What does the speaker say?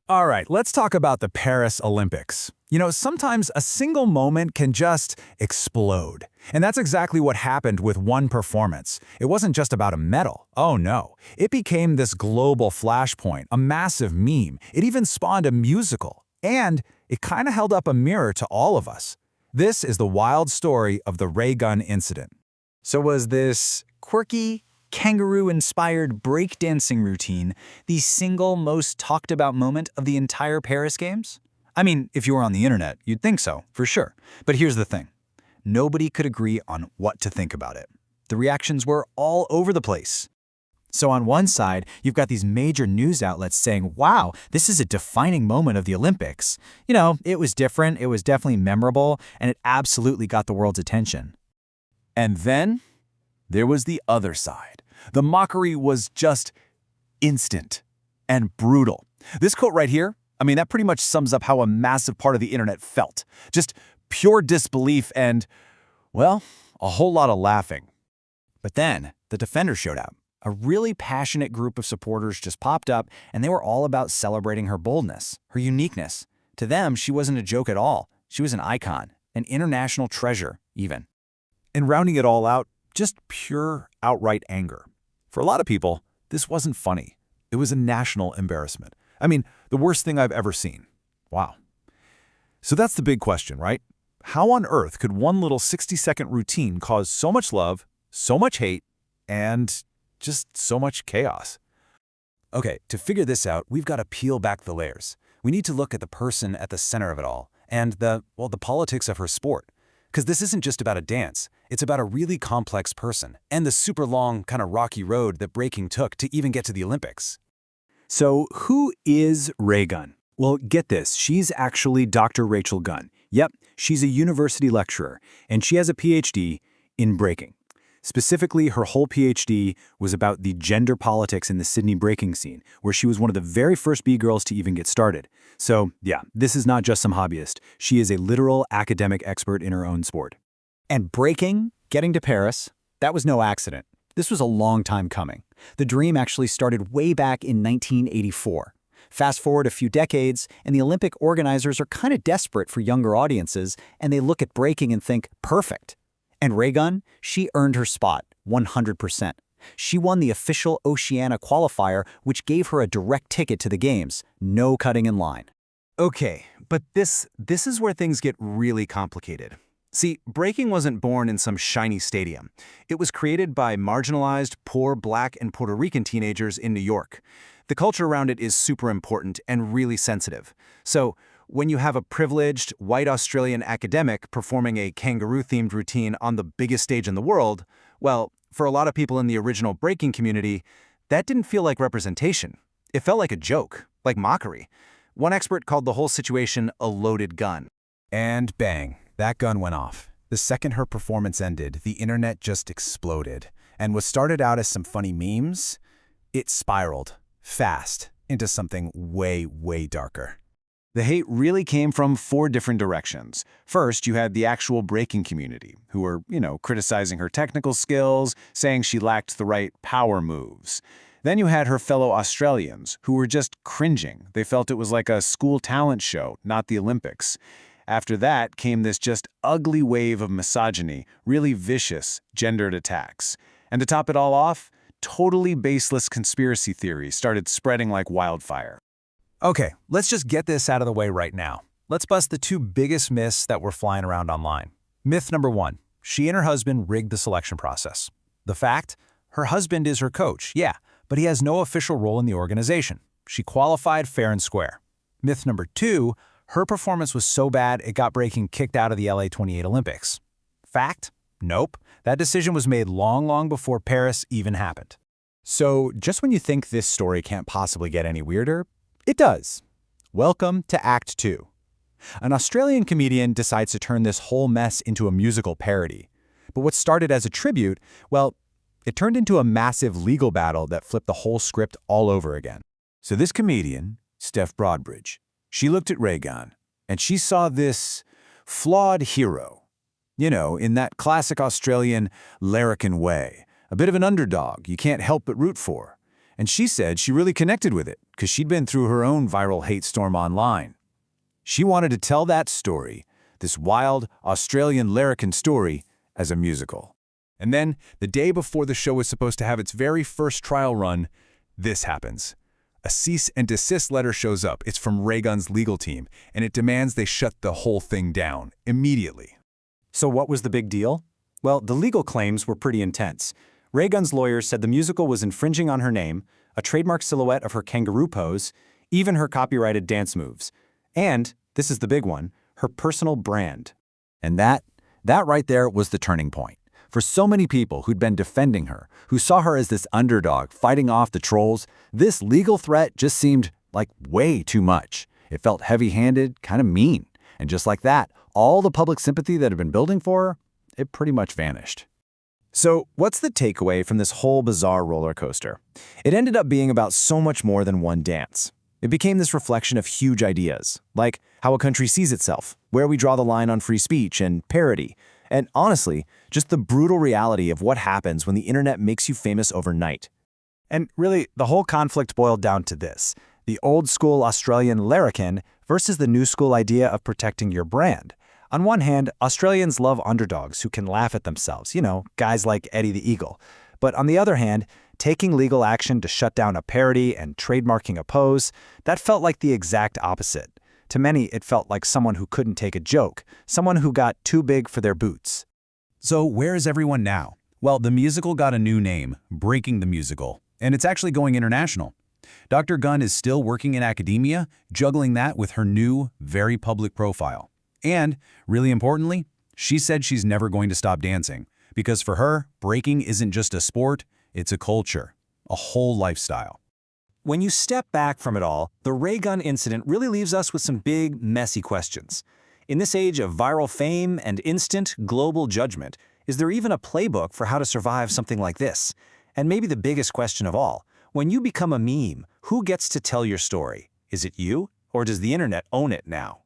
All right, let's talk about the Paris Olympics. Sometimes a single moment can just explode. And that's exactly what happened with one performance. It wasn't just about a medal. Oh no. It became this global flashpoint, a massive meme. It even spawned a musical. And it kind of held up a mirror to all of us. This is the wild story of the Raygun incident. So was this quirky, kangaroo-inspired breakdancing routine the single most talked about moment of the entire Paris Games? I mean, if you were on the internet, you'd think so, for sure. But here's the thing. Nobody could agree on what to think about it. The reactions were all over the place. So on one side, you've got these major news outlets saying, wow, this is a defining moment of the Olympics. It was different, it was definitely memorable, and it absolutely got the world's attention. And then there was the other side. The mockery was just instant and brutal. This quote right here, that pretty much sums up how a massive part of the internet felt. Just pure disbelief and, well, a whole lot of laughing. But then the defenders showed up. A really passionate group of supporters just popped up, and they were all about celebrating her boldness, her uniqueness. To them, she wasn't a joke at all. She was an icon, an international treasure, even. And rounding it all out, just pure, outright anger. For a lot of people, this wasn't funny. It was a national embarrassment. The worst thing I've ever seen. Wow. So that's the big question, right? How on earth could one little 60-second routine cause so much love, so much hate, and just so much chaos? Okay, to figure this out, we've got to peel back the layers. We need to look at the person at the center of it all, and the politics of her sport. Because this isn't just about a dance, it's about a really complex person, and the super long, kind of rocky road that breaking took to even get to the Olympics. So who is Raygun? Well, get this, she's actually Dr. Rachel Gunn. Yep, she's a university lecturer, and she has a PhD in breaking. Specifically, her whole PhD was about the gender politics in the Sydney breaking scene, where she was one of the very first B-girls to even get started. So, yeah, this is not just some hobbyist. She is a literal academic expert in her own sport. And breaking, getting to Paris, that was no accident. This was a long time coming. The dream actually started way back in 1984. Fast forward a few decades, and the Olympic organizers are kind of desperate for younger audiences, and they look at breaking and think, perfect. And Raygun, she earned her spot, 100%. She won the official Oceania qualifier, which gave her a direct ticket to the Games, no cutting in line. Okay, but this is where things get really complicated. See, breaking wasn't born in some shiny stadium. It was created by marginalized, poor Black and Puerto Rican teenagers in New York. The culture around it is super important and really sensitive. So, when you have a privileged, white Australian academic performing a kangaroo-themed routine on the biggest stage in the world, well, for a lot of people in the original breaking community, that didn't feel like representation. It felt like a joke, like mockery. One expert called the whole situation a loaded gun. And bang, that gun went off. The second her performance ended, the internet just exploded. And what started out as some funny memes, it spiraled, fast, into something way, way darker. The hate really came from 4 different directions. First, you had the actual breaking community, who were, criticizing her technical skills, saying she lacked the right power moves. Then you had her fellow Australians, who were just cringing. They felt it was like a school talent show, not the Olympics. After that came this just ugly wave of misogyny, really vicious, gendered attacks. And to top it all off, totally baseless conspiracy theories started spreading like wildfire. Okay, let's just get this out of the way right now. Let's bust the 2 biggest myths that were flying around online. Myth number 1, she and her husband rigged the selection process. The fact, her husband is her coach, yeah, but he has no official role in the organization. She qualified fair and square. Myth number 2, her performance was so bad it got breaking kicked out of the LA 28 Olympics. Fact, nope, that decision was made long, long before Paris even happened. So just when you think this story can't possibly get any weirder, it does. Welcome to Act 2. An Australian comedian decides to turn this whole mess into a musical parody. But what started as a tribute, well, it turned into a massive legal battle that flipped the whole script all over again. So this comedian, Steph Broadbridge, she looked at Raygun, and she saw this flawed hero. In that classic Australian larrikin way, a bit of an underdog you can't help but root for. And she said she really connected with it because she'd been through her own viral hate storm online. She wanted to tell that story, this wild Australian larrikin story, as a musical. And then, the day before the show was supposed to have its very first trial run, this happens. A cease and desist letter shows up. It's from Raygun's legal team, and it demands they shut the whole thing down immediately. So what was the big deal? Well, the legal claims were pretty intense. Raygun's lawyers said the musical was infringing on her name, a trademark silhouette of her kangaroo pose, even her copyrighted dance moves, and, this is the big one, her personal brand. And that right there was the turning point. For so many people who'd been defending her, who saw her as this underdog fighting off the trolls, this legal threat just seemed like way too much. It felt heavy-handed, kind of mean. And just like that, all the public sympathy that had been building for her, it pretty much vanished. So, what's the takeaway from this whole bizarre roller coaster? It ended up being about so much more than one dance. It became this reflection of huge ideas, like how a country sees itself, where we draw the line on free speech and parody, and honestly, just the brutal reality of what happens when the internet makes you famous overnight. And really, the whole conflict boiled down to this: the old-school Australian larrikin versus the new-school idea of protecting your brand. On one hand, Australians love underdogs who can laugh at themselves, guys like Eddie the Eagle. But on the other hand, taking legal action to shut down a parody and trademarking a pose, that felt like the exact opposite. To many, it felt like someone who couldn't take a joke, someone who got too big for their boots. So where is everyone now? Well, the musical got a new name, Breaking the Musical, and it's actually going international. Dr. Gunn is still working in academia, juggling that with her new, very public profile. And, really importantly, she said she's never going to stop dancing, because for her, breaking isn't just a sport, it's a culture, a whole lifestyle. When you step back from it all, the Raygun incident really leaves us with some big, messy questions. In this age of viral fame and instant, global judgment, is there even a playbook for how to survive something like this? And maybe the biggest question of all, when you become a meme, who gets to tell your story? Is it you, or does the internet own it now?